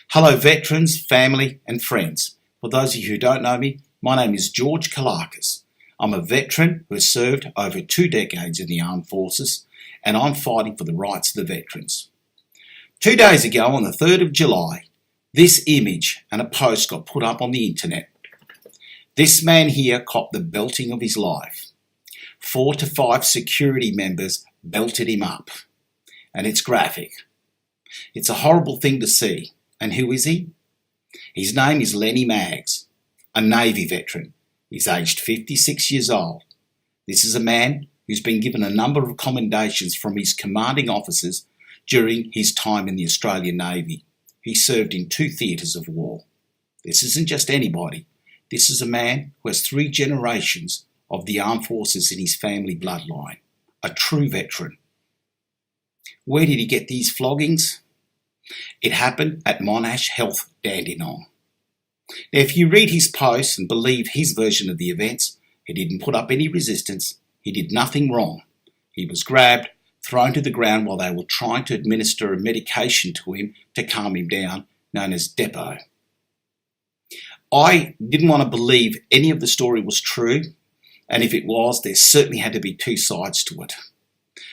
Hello veterans, family and friends. For those of you who don't know me, my name is George Kalakis. I'm a veteran who has served over 2 decades in the armed forces, and I'm fighting for the rights of the veterans. 2 days ago, on the 3rd of July, this image and a post got put up on the internet. This man here copped the belting of his life. 4 to 5 security members belted him up. And it's graphic. It's a horrible thing to see. And who is he? His name is Lenny Maggs, a Navy veteran. He's aged 56 years old. This is a man who's been given a number of commendations from his commanding officers during his time in the Australian Navy. He served in 2 theatres of war. This isn't just anybody. This is a man who has 3 generations of the armed forces in his family bloodline. A true veteran. Where did he get these floggings? It happened at Monash Health, Dandenong. Now, if you read his posts and believe his version of the events, he didn't put up any resistance. He did nothing wrong. He was grabbed, thrown to the ground while they were trying to administer a medication to him to calm him down, known as Depo. I didn't want to believe any of the story was true, and if it was, there certainly had to be 2 sides to it.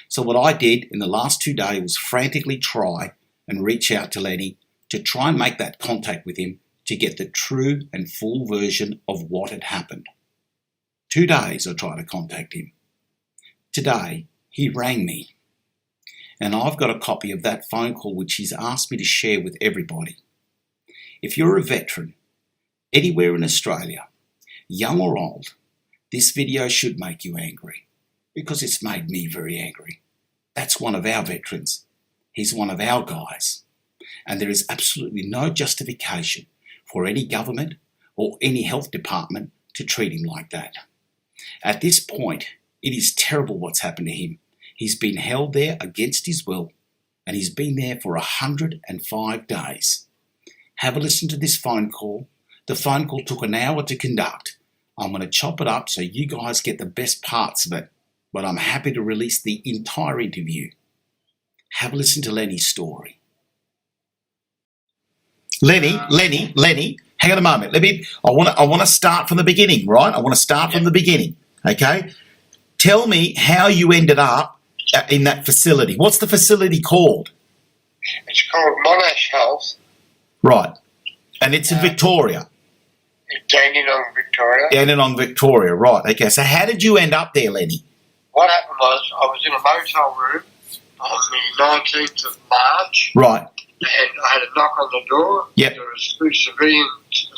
So what I did in the last 2 days was frantically try and reach out to Lenny to try and make that contact with him to get the true and full version of what had happened. 2 days I tried to contact him. Today, he rang me. And I've got a copy of that phone call which he's asked me to share with everybody. If you're a veteran, anywhere in Australia, young or old, this video should make you angry, because it's made me very angry. That's one of our veterans. He's one of our guys. And there is absolutely no justification for any government or any health department to treat him like that. At this point, it is terrible what's happened to him. He's been held there against his will, and he's been there for 105 days. Have a listen to this phone call. The phone call took an hour to conduct. I'm going to chop it up so you guys get the best parts of it, but I'm happy to release the entire interview. Have a listen to Lenny's story. Lenny, hang on a moment. I want to start from the beginning, right? I want to start from the beginning, okay? Tell me how you ended up in that facility. What's the facility called? It's called Monash Health. Right. And it's in Victoria. Dandenong, Victoria. Dandenong, Victoria, right. Okay, so how did you end up there, Lenny? What happened was I was in a motel room on the 19th of March. Right. And I had a knock on the door. Yep. There was 2 civilian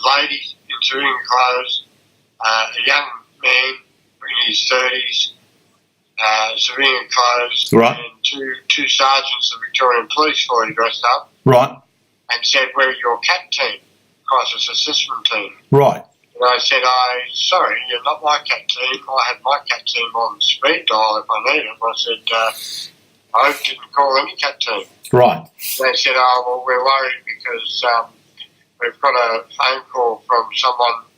ladies in civilian clothes, a young man in his 30s, civilian clothes, right. And two sergeants of the Victorian Police fully dressed up. Right. And said, "We're your CAT team, crisis assessment team." Right. And I said, "Sorry, you're not my CAT team. I had my CAT team on speed dial if I need it." I said, "I didn't call any CAT team." Right. They said, "Oh, well, we're worried because we've got a phone call from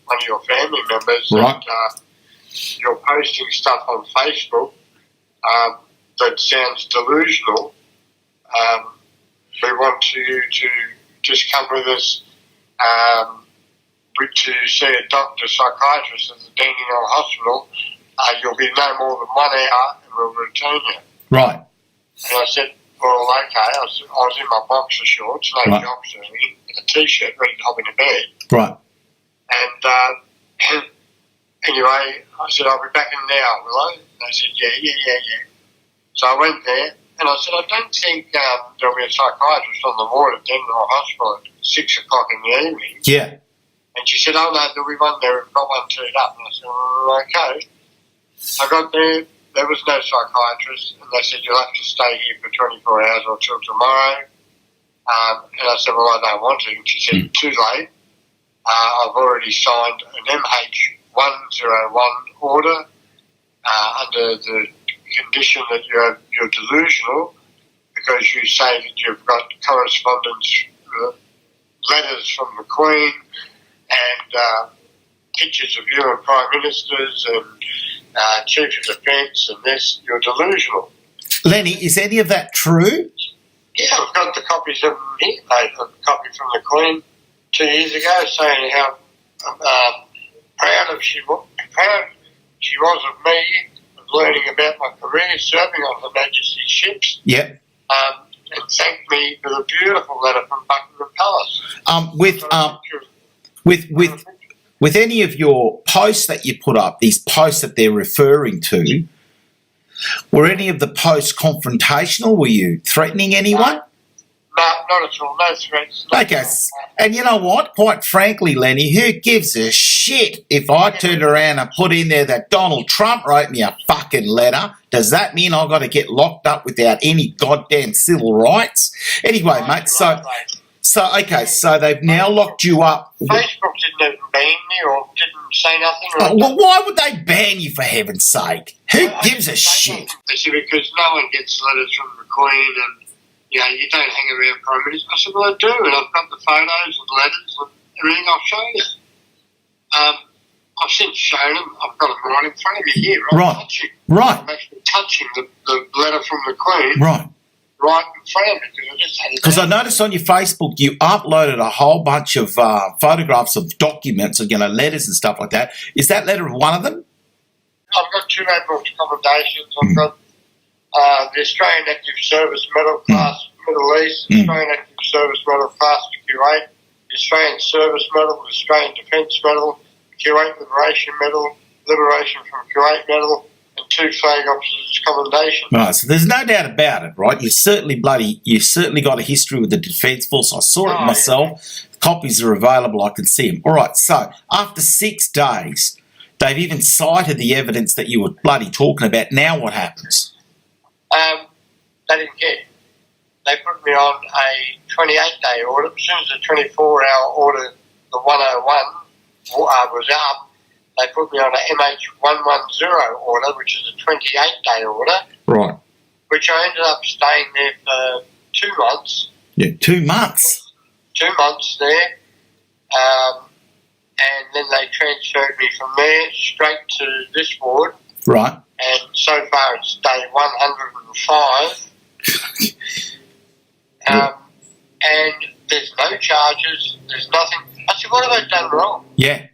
one of your family members, right. that you're posting stuff on Facebook that sounds delusional. We want you to just come with us to see a doctor, psychiatrist at the Dandenong Hospital. You'll be no more than 1 hour and we'll return you." Right. And I said, "Well, okay." I was in my boxer shorts, no jocks or anything, and a T-shirt, ready to hop into bed. Right. And anyway, I said, "I'll be back in an hour, will I?" And they said, yeah. So I went there, and I said, "I don't think there'll be a psychiatrist on the ward at Dandenong Hospital at 6 o'clock in the evening." Yeah. And she said, "Oh, no, there'll be one there. We've got one teed up." And I said, "Okay." I got there. There was no psychiatrist, and they said, "You'll have to stay here for 24 hours or till tomorrow." And I said, "Well, I don't want to." And she said, "Too late. I've already signed an MH101 order under the condition that you're delusional because you say that you've got correspondence, letters from the Queen and pictures of you and Prime Ministers and Chief of Defence and this. You're delusional." Lenny, is any of that true? Yeah, I've got the copies of them here, mate. A copy from the Queen 2 years ago saying how proud she was of me, of learning about my career serving on Her Majesty's ships. Yep. And thanked me for the beautiful letter from Buckingham Palace. With any of your posts that you put up, these posts that they're referring to, were any of the posts confrontational? Were you threatening anyone? No, not at all. No threats. Okay, and you know what? Quite frankly, Lenny, who gives a shit if I turned around and put in there that Donald Trump wrote me a fucking letter? Does that mean I've got to get locked up without any goddamn civil rights? Anyway, mate, so they've now locked you up. Facebook didn't even ban me or didn't say nothing. Well, why would they ban you, for heaven's sake? Who gives a shit? They said because no one gets letters from the Queen and, you don't hang around Prime Minister. I said, well, I do, and I've got the photos and letters and everything. I'll show you. I've since shown them. I've got them right in front of me here. I'm actually touching the letter from the Queen. Right in front of me because I noticed on your Facebook you uploaded a whole bunch of photographs of documents, letters and stuff like that. Is that letter one of them? I've got 2 Admiral's commendations. I've got the Australian Active Service Medal Class Middle East, Australian Active Service Medal Class Kuwait, the Australian Service Medal, the Australian Defence Medal, Kuwait Liberation Medal, Liberation from Kuwait Medal, and 2 Flag Officers' Commendations. Right, so there's no doubt about it, right? You certainly got a history with the Defence Force. I saw it myself. Yeah. Copies are available. I can see them. All right, so after 6 days, they've even cited the evidence that you were bloody talking about. Now what happens? They didn't care. They put me on a 28-day order. As soon as the 24-hour order, the 101, was up, they put me on a MH110 order, which is a 28-day order. Right. Which I ended up staying there for 2 months. Yeah, 2 months? 2 months there. And then they transferred me from there straight to this ward. Right. And so far it's day 105. And there's no charges, there's nothing. I said, what have I done wrong? Yeah.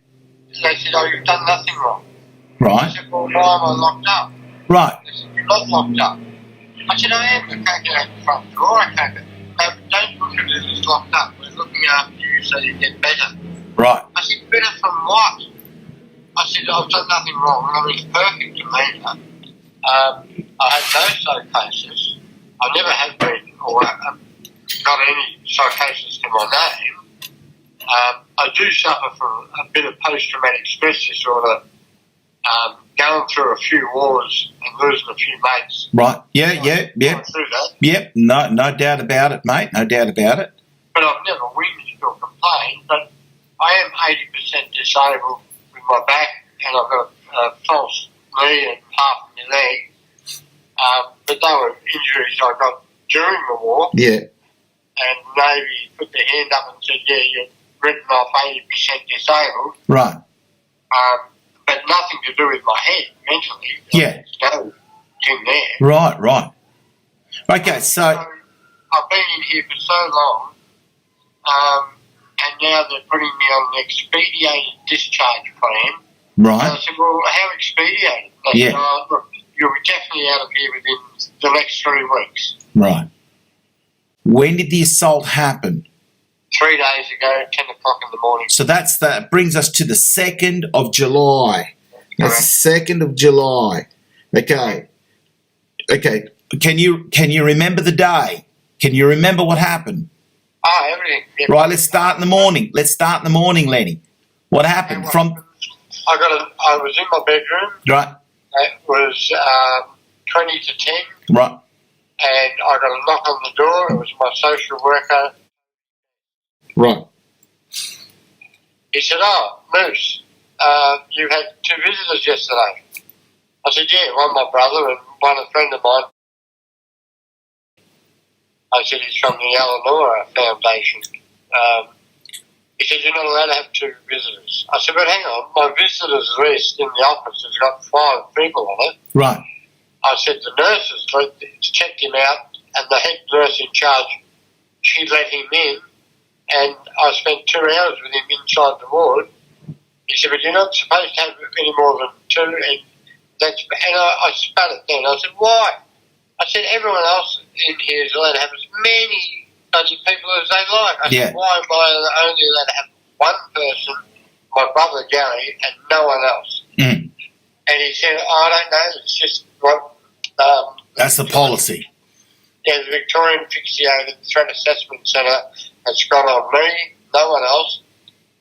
They said, oh, you've done nothing wrong. Right. I said, well, why am I locked up? Right. They said, you're not locked up. I said, I am. I can't get out the front door. I can't get. No, don't look at it as locked up. We're looking after you so you get better. Right. I said, better from what? I said, I've done nothing wrong. I mean, it's perfect to me. I had no psychosis. I never have been or got any psychosis to my name. I do suffer from a bit of post-traumatic stress disorder, going through a few wars and losing a few mates. Right. Yeah. Through that. Yep. No doubt about it, mate. No doubt about it. But I've never whinged or complained. But I am 80% disabled with my back, and I've got a false knee and half of my leg. But they were injuries I got during the war. Yeah. And Navy put their hand up and said, yeah, you're written off 80% disabled. Right. But nothing to do with my head, mentally. Yeah. There's no thing there. Right. Okay, so I've been in here for so long, and now they're putting me on an expedited discharge plan. Right. And I said, well, how expedited? They said, oh, look, you'll be definitely out of here within the next 3 weeks. Right. When did the assault happen? 3 days ago, 10 o'clock in the morning. So that brings us to the 2nd of July. That's the 2nd of July. Okay. Can you remember the day? Can you remember what happened? Oh, everything. Yeah. Right, let's start in the morning. Lenny. What happened? I was in my bedroom. Right. It was 20 to 10. Right. And I got a knock on the door. It was my social worker. Right. He said, oh, Moose, you had 2 visitors yesterday. I said, yeah, one my brother and one a friend of mine. I said, he's from the Eleanor Foundation. He said, you're not allowed to have 2 visitors. I said, but hang on, my visitors list in the office has got 5 people on it. Right. I said, the nurses checked him out and the head nurse in charge, she let him in, and I spent 2 hours with him inside the ward. He said, but you're not supposed to have any more than 2, and I spat it then. I said, why? I said, everyone else in here is allowed to have as many bloody people as they like. I said, why am I only allowed to have one person, my brother Gary, and no one else? Mm. And he said, I don't know, it's just what... That's the policy. Yeah, the Victorian Fixated Threat Assessment Centre has got on me, no one else.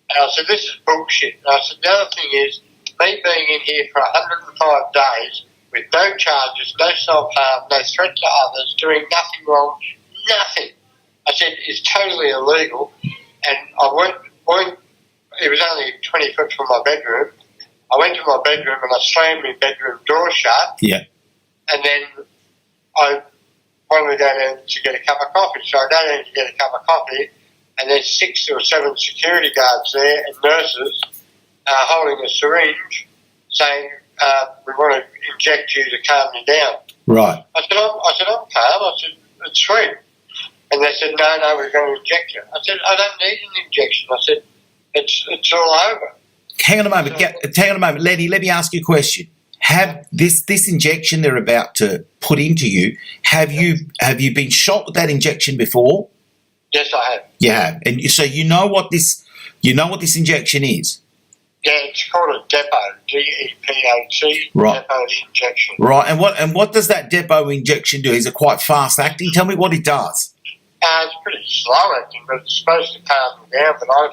And I said, this is bullshit. And I said, the other thing is, me being in here for 105 days with no charges, no self-harm, no threat to others, doing nothing wrong, nothing. I said, it's totally illegal. And I went, it was only 20 foot from my bedroom. I went to my bedroom and I slammed my bedroom door shut. Yeah. And then I wanted to go down to get a cup of coffee. So I go down to get a cup of coffee, and there's 6 or 7 security guards there and nurses holding a syringe saying, we want to inject you to calm you down. Right. I said, I'm calm. I said, it's sweet. And they said, no, we're going to inject you. I said, I don't need an injection. I said, it's all over. Hang on a moment. Lenny, let me ask you a question. Have this injection they're about to put into you, have you been shot with that injection before? Yes, I have. You have. And so you know what this injection is? Yeah, it's called a depot, D-E-P-O-T, right. Depot injection. Right, and what does that depot injection do? Is it quite fast acting? Tell me what it does. It's pretty slow acting, but it's supposed to calm you down. But I've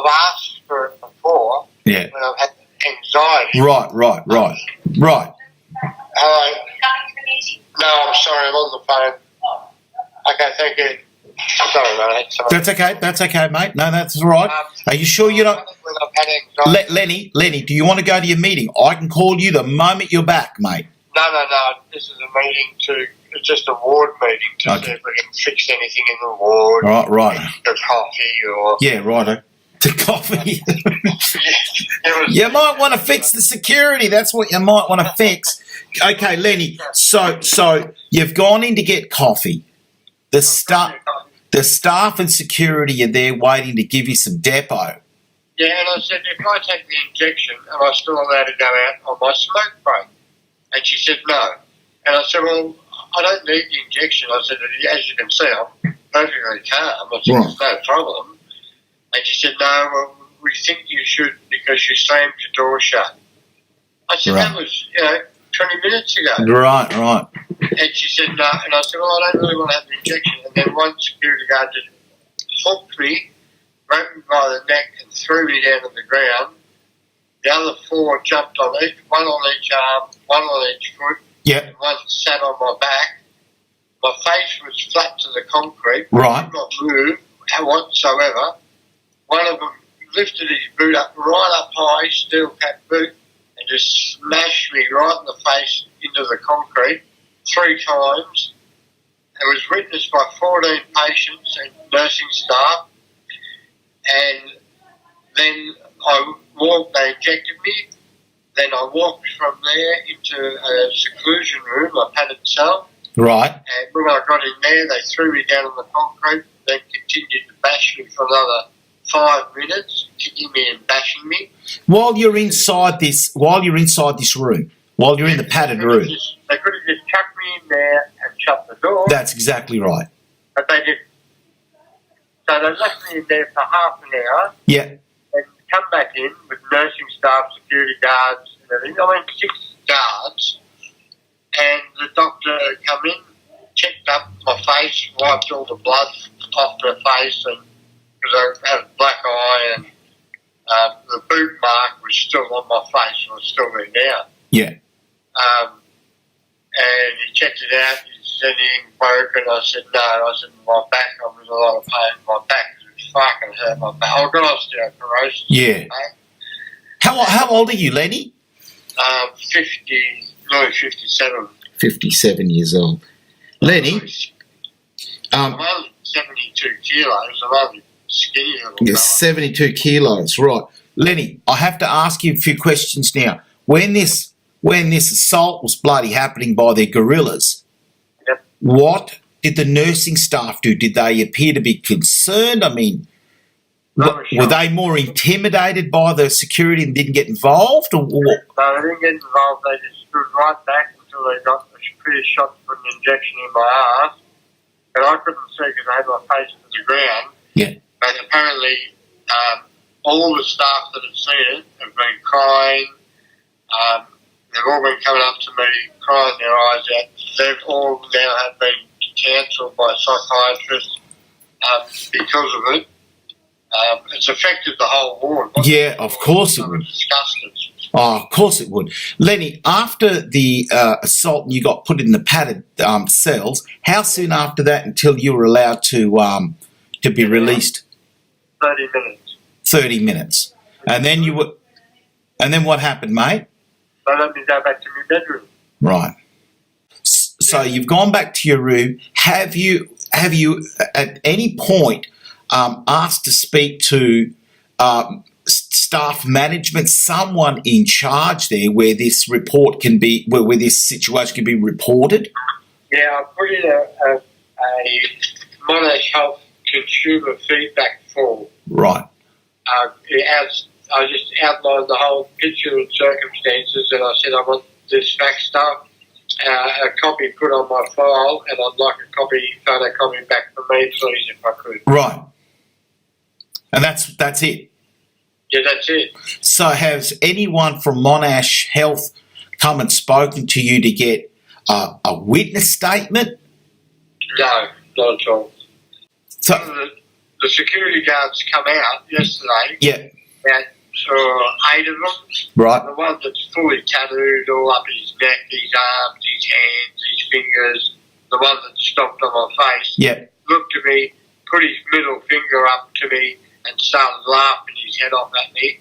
asked for it before. Yeah. When I've had anxiety. Right. Hello. No, I'm sorry, I'm on the phone. Okay, thank you. Sorry, mate. That's okay, mate. No, that's all right. Are you sure you're not... Lenny, do you want to go to your meeting? I can call you the moment you're back, mate. No. This is a meeting it's just a ward meeting to see if we can fix anything in the ward. Right. The coffee or... Yeah, righto. The coffee. You might want to fix the security. That's what you might want to fix. Okay, Lenny, so you've gone in to get coffee. The staff and security are there waiting to give you some depot. Yeah, and I said, if I take the injection, am I still allowed to go out on my smoke break? And she said, no. And I said, well, I don't need the injection. I said, as you can see, I'm perfectly calm. I said, there's no problem. And she said, no, well, we think you should because you slammed your door shut. I said, that was, 20 minutes ago. Right. And she said, no. And I said, well, I don't really want to have the injection. And then one security guard just hooked me, grabbed me by the neck and threw me down to the ground. The other 4 jumped on one on each arm, one on each foot. Yep. And one sat on my back. My face was flat to the concrete. Right. I did not move whatsoever. One of them lifted his boot up right up high, steel cap boot, and just smashed me right in the face into the concrete 3 times. It was witnessed by 14 patients and nursing staff. And then they injected me. Then I walked from there into a seclusion room, a padded cell. Right. And when I got in there, they threw me down on the concrete, then continued to bash me for another 5 minutes, kicking me and bashing me. While you're inside this room, while you're in the padded room. They could have just chucked me in there and shut the door. That's exactly right. But they didn't. So they left me in there for half an hour. Yeah. And come back in with nursing staff, security guards, and everything. 6 guards. And the doctor come in, checked up my face, wiped all the blood off my face, and because I had a black eye, and the boot mark was still on my face, and it was still there now. Yeah. And he checked it out. He said anything broken. I said no. I said my back. I was in a lot of pain. My back was fucking hurt. My back. I got osteoporosis. Yeah. How old are you, Lenny? 57. 57 years old. Lenny. I'm only 72 kilos. I'm only skinny little fella. 72 kilos, right. Lenny, I have to ask you a few questions now. When this assault was bloody happening by the guerrillas, what did the nursing staff do? Did they appear to be concerned? I mean, were they more intimidated by the security and didn't get involved? Or what? No, they didn't get involved. They just stood right back until they got a clear shot for an injection in my arse. And I couldn't see because I had my face to the ground. Yeah. But apparently, all the staff that have seen it have been crying. They've all been coming up to me, crying their eyes out. They've all now have been cancelled by psychiatrists because of it. It's affected the whole ward. Yeah, of course it would. Disgusted. Oh, of course it would. Lenny, after the assault and you got put in the padded cells, how soon after that until you were allowed to be released? 30 minutes. 30 minutes. And then you were, and then what happened, mate? They let me go back to my bedroom. Right. So you've gone back to your room. Have you at any point asked to speak to staff management, someone in charge there, where this report can be, where this situation can be reported? Yeah, I put in a Monash Health consumer feedback form. Right. I just outlined the whole picture and circumstances, and I said I want this fact stuff, a copy put on my file, and I'd like a photocopy back for me, please, if I could. Right. And that's it. Yeah, that's it. So has anyone from Monash Health come and spoken to you to get a witness statement? No, not at all. So the security guards come out yesterday. Yeah. About 8 of them. Right. The one that's fully tattooed all up his neck, his arms, his hands, his fingers. The one that stomped on my face. Yeah. Looked at me, put his middle finger up to me, and started laughing his head off at me.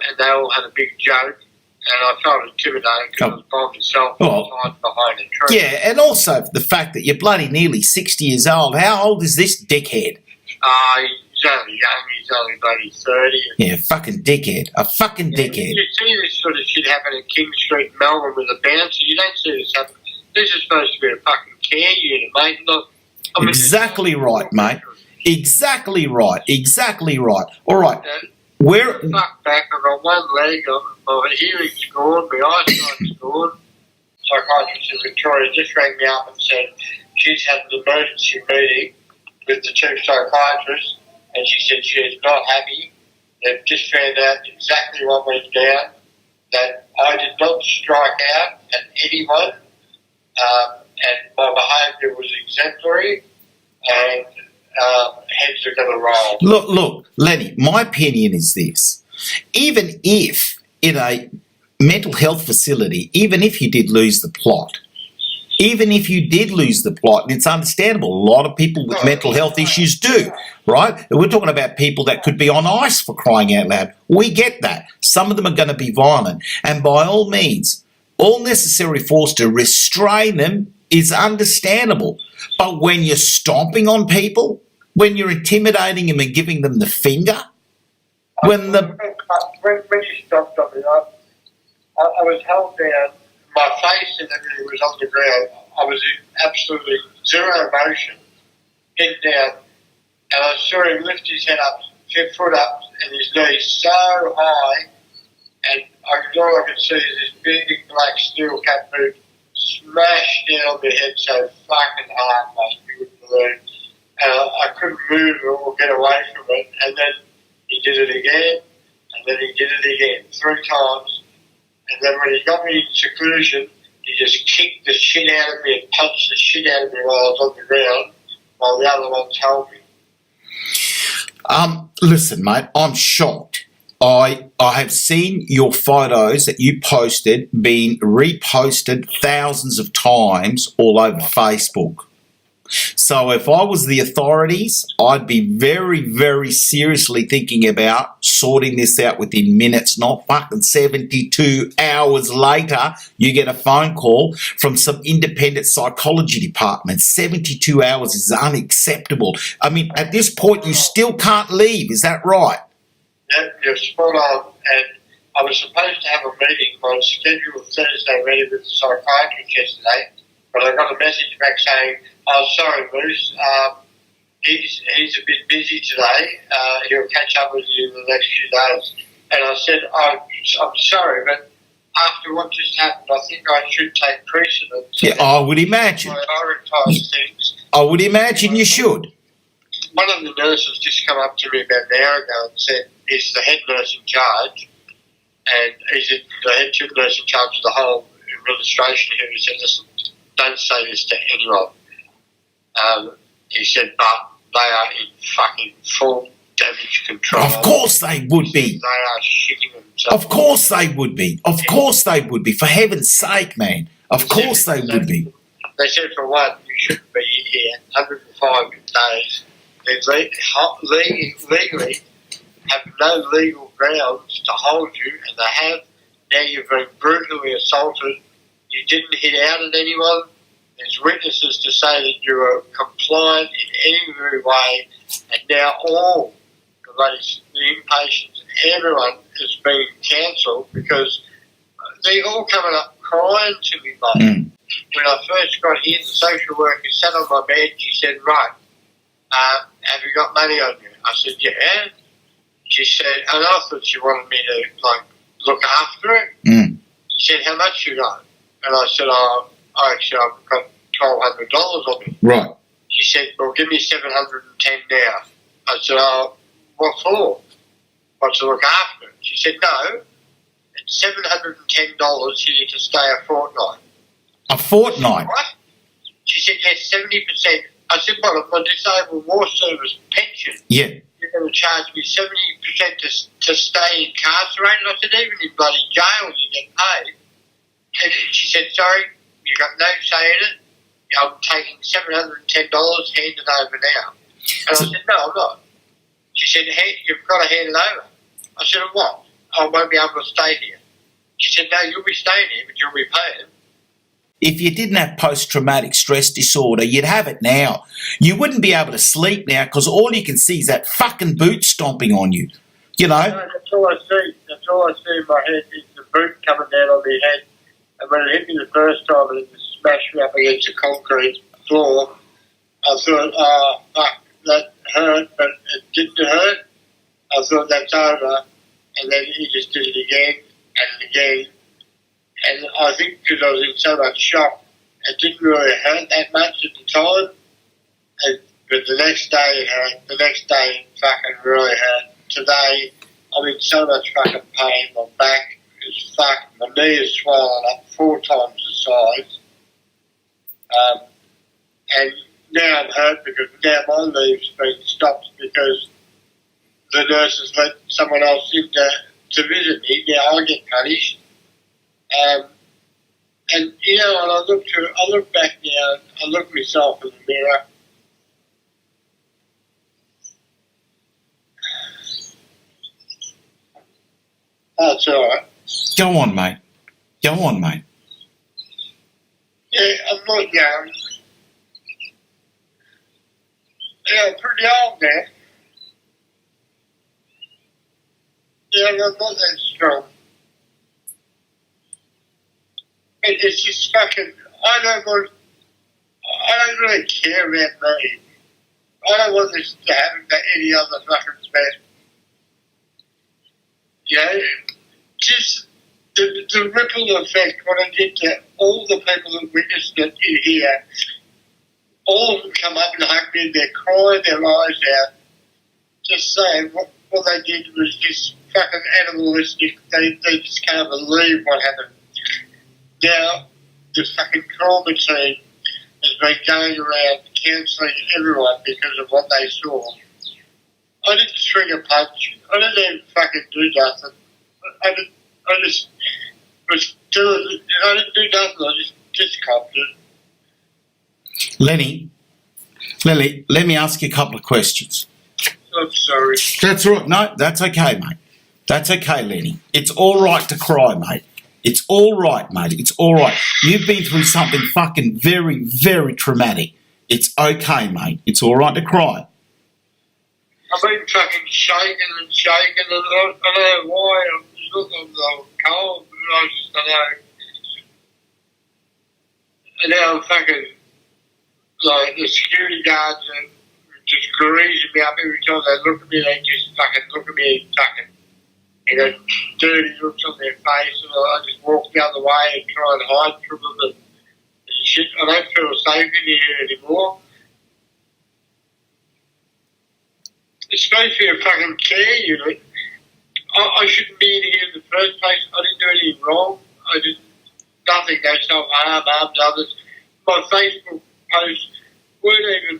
And they all had a big joke. And I felt intimidated because I was by myself behind a tree. Yeah, and also the fact that you're bloody nearly 60 years old. How old is this dickhead? He's only young. He's only bloody 30. Yeah, fucking dickhead. A fucking dickhead. You see this sort of shit happen in King Street, Melbourne, with a bouncer. You don't see this happen. This is supposed to be a fucking care unit, mate. Exactly right, mate. Exactly right. Exactly right. All right. Where? Fuck back. I've got one leg. My hearing's gone. My eyesight's gone. Psychiatrist in Victoria just rang me up and said she's had an emergency meeting with the chief psychiatrist, and she said she is not happy. They've just found out exactly what went down, that I did not strike out at anyone, and my behaviour was exemplary, and heads are going to roll. Look, Lenny, my opinion is this. Even if in a mental health facility, even if you did lose the plot, and it's understandable, a lot of people with mental health issues do, right? We're talking about people that could be on ice, for crying out loud. We get that. Some of them are going to be violent. And by all means, all necessary force to restrain them is understandable. But when you're stomping on people, when you're intimidating them and giving them the finger, when you stopped on me, I was held down. My face and everything was on the ground. I was in absolutely zero emotion, head down, and I saw him lift his head up, 10 foot up, and his knees so high, and all I could see is this big black steel cap boot smashed down on my head so fucking hard, mate, you wouldn't believe. And I couldn't move or get away from it, and then he did it again, and then he did it again, 3 times. And then when he got me in seclusion, he just kicked the shit out of me and punched the shit out of me while I was on the ground, while the other ones held me. Listen, mate, I'm shocked. I have seen your photos that you posted being reposted thousands of times all over Facebook. So if I was the authorities, I'd be very, very seriously thinking about sorting this out within minutes, not fucking 72 hours later. You get a phone call from some independent psychology department. 72 hours is unacceptable. I mean, at this point, you still can't leave. Is that right? Yep, you're spot on. And I was supposed to have a meeting, my scheduled Thursday meeting with the psychiatrist yesterday, But I got a message back saying, "Oh, sorry, Moose. He's a bit busy today. He'll catch up with you in the next few days." And I said, "I'm sorry, but after what just happened, I think I should take precedence." Yeah, I would imagine. Prioritise things. I would imagine you should. One of the nurses just come up to me about an hour ago and said, "He's the head nurse in charge, and he's the head nurse in charge of the whole administration here." He said, "Listen, don't say this to anyone." He said, "But they are in fucking full damage control." Of course they would be. They are shitting themselves. Of course they would be. Of course they would be. For heaven's sake, man. Of course they would be. They said, for one, you shouldn't be here 105 days. They legally have no legal grounds to hold you, and they have. Now you've been brutally assaulted. You didn't hit out at anyone. There's witnesses to say that you were compliant in every way, and now all the inpatients, everyone has been cancelled because they're all coming up crying to me, mate. Mm. When I first got here, the social worker sat on my bed. She said, "Right, have you got money on you?" I said, "Yeah." She said, and I thought she wanted me to look after it. Mm. She said, "How much you got?" And I said, I've got $1,200 on me." Right. She said, "Well, give me $710 now." I said, "Oh, what for?" "What, to look after it?" She said, "No, it's $710 here to stay a fortnight." A fortnight? What? She said, "Yes, 70%. I said, "What, of my disabled war service pension? Yeah. You're going to charge me 70% to stay incarcerated?" I said, "Even in bloody jail you get paid." And she said, "Sorry, you got no say in it. I'm taking $710, hand it over now." And I said, "No, I'm not." She said, "Hey, you've got to hand it over." I said, "What? I won't be able to stay here." She said, "No, you'll be staying here, but you'll be paying." If you didn't have post-traumatic stress disorder, you'd have it now. You wouldn't be able to sleep now because all you can see is that fucking boot stomping on you. You know? No, that's all I see. That's all I see in my head is the boot coming down on my head. And when it hit me the first time and it just smashed me up against the concrete floor, I thought, fuck, that hurt, but it didn't hurt. I thought, that's over. And then he just did it again and again. And I think because I was in so much shock, it didn't really hurt that much at the time. But the next day it hurt. The next day it fucking really hurt. Today I'm in so much fucking pain. My back is fucked. My knee is swollen up 4 times the size. And now I'm hurt because now my leave's been stopped because the nurses let someone else in to visit me. Now I get punished. And you know, and I look back now, I look at myself in the mirror. Oh, it's all right. Go on, mate. Go on, mate. Yeah, I'm not young. Yeah, I'm pretty old now. Yeah, I'm not that strong. It's just fucking, I don't really care about me. I don't want this to happen to any other fucking man. You know, just the ripple effect, what it did to all the people that witnessed it in here, all of them come up and hug me and they're crying their eyes out, just saying what they did was just fucking animalistic. They just can't believe what happened. Now, the fucking trauma team has been going around counselling everyone because of what they saw. I didn't swing a punch. I didn't even fucking do nothing. I just was doing, I didn't do nothing. I just copped it. Lenny, let me ask you a couple of questions. I'm sorry. That's all right. No, that's okay, mate. That's okay, Lenny. It's all right to cry, mate. It's all right, mate. It's all right. You've been through something fucking very, very traumatic. It's okay, mate. It's all right to cry. I've been fucking shaking and I don't know why. I'm just looking cold. I just don't know. And now I'm fucking, like, the security guards are just greasing me up every time they look at me. They just fucking look at me and fucking, you know, dirty looks on their face. And I just walk the other way and try and hide from them and shit. I don't feel safe in here anymore. It's supposed to be a fucking care unit. I shouldn't be in here in the first place. I didn't do anything wrong. I did nothing. No self-harm, harmed others. My Facebook posts weren't even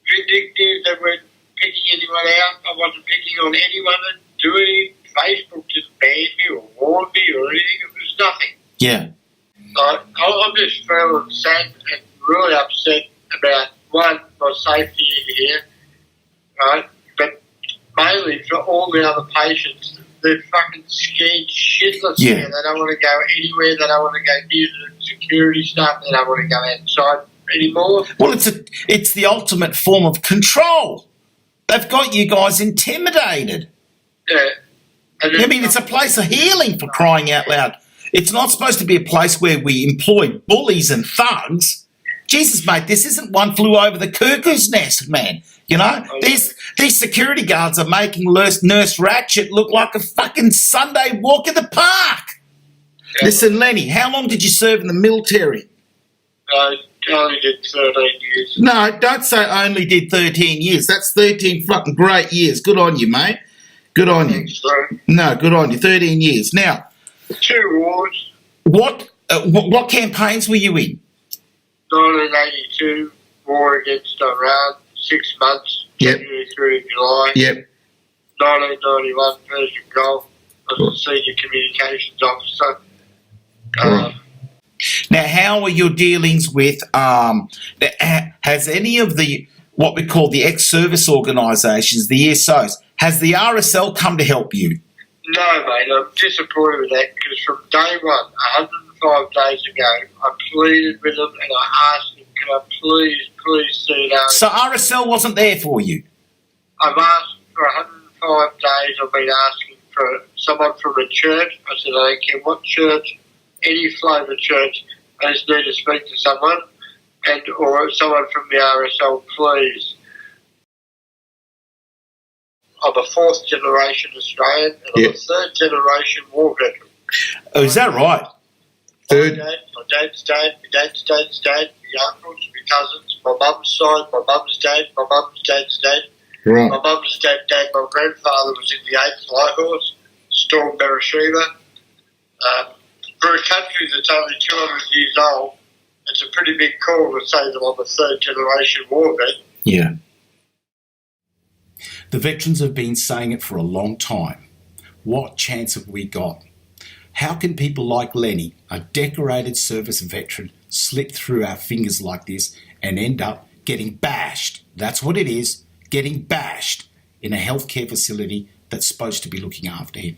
vindictive. They weren't picking anyone out. I wasn't picking on anyone that do anything. Facebook didn't ban me or warn me or anything. It was nothing. Yeah. I'm just feeling sad and really upset about, one, my safety in here, right? But mainly for all the other patients, they're fucking scared shitless here. They don't want to go anywhere. They don't want to go near the security stuff. They don't want to go outside anymore. Well, it's the ultimate form of control. They've got you guys intimidated. Yeah. I mean, it's a place of healing, for crying out loud. It's not supposed to be a place where we employ bullies and thugs. Jesus, mate, this isn't One Flew Over the Cuckoo's Nest, man. You know, these security guards are making Nurse Ratched look like a fucking Sunday walk in the park. Yeah. Listen, Lenny, how long did you serve in the military? I only did 13 years. No, don't say only did 13 years. That's 13 fucking great years. Good on you, mate. Good on you. No, good on you. 13 years. Now, 2 wars. What campaigns were you in? 1982, war against Iran, 6 months, January through July. Yep. 1991, Persian Gulf. I was a senior communications officer. Now, how are your dealings with, has any of the, what we call the ex-service organisations, the ESOs, has the RSL come to help you? No, mate, I'm disappointed with that because from day one, 105 days ago, I pleaded with them and I asked them, can I please see it out? So RSL wasn't there for you? I've asked for 105 days. I've been asking for someone from a church. I said, I don't care what church, any flavour church, I just need to speak to someone or someone from the RSL, please. I'm a 4th generation Australian and I'm a 3rd generation war veteran. Oh, is that right? Third. My dad's dad, my dad's dad's dad, my uncles, my cousins, my mum's side, my mum's dad, my mum's dad's dad. Right. My mum's dad, my grandfather was in the 8th Light Horse, stormed Beersheba. For a country that's only 200 years old, it's a pretty big call to say that I'm a 3rd generation war vet. Yeah. The veterans have been saying it for a long time. What chance have we got? How can people like Lenny, a decorated service veteran, slip through our fingers like this and end up getting bashed? That's what it is, getting bashed in a healthcare facility that's supposed to be looking after him.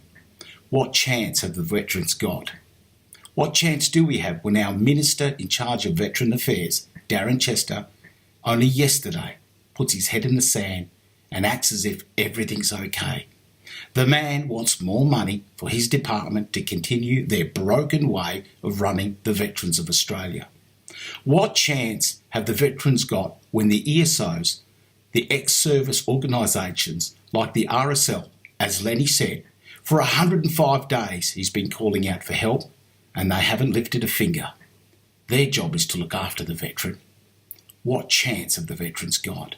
What chance have the veterans got? What chance do we have when our Minister in charge of Veteran Affairs, Darren Chester, only yesterday puts his head in the sand and acts as if everything's okay? The man wants more money for his department to continue their broken way of running the veterans of Australia. What chance have the veterans got when the ESOs, the ex-service organisations like the RSL, as Lenny said, for 105 days he's been calling out for help and they haven't lifted a finger? Their job is to look after the veteran. What chance have the veterans got?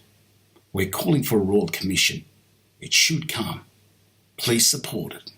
We're calling for a Royal Commission. It should come. Please support it.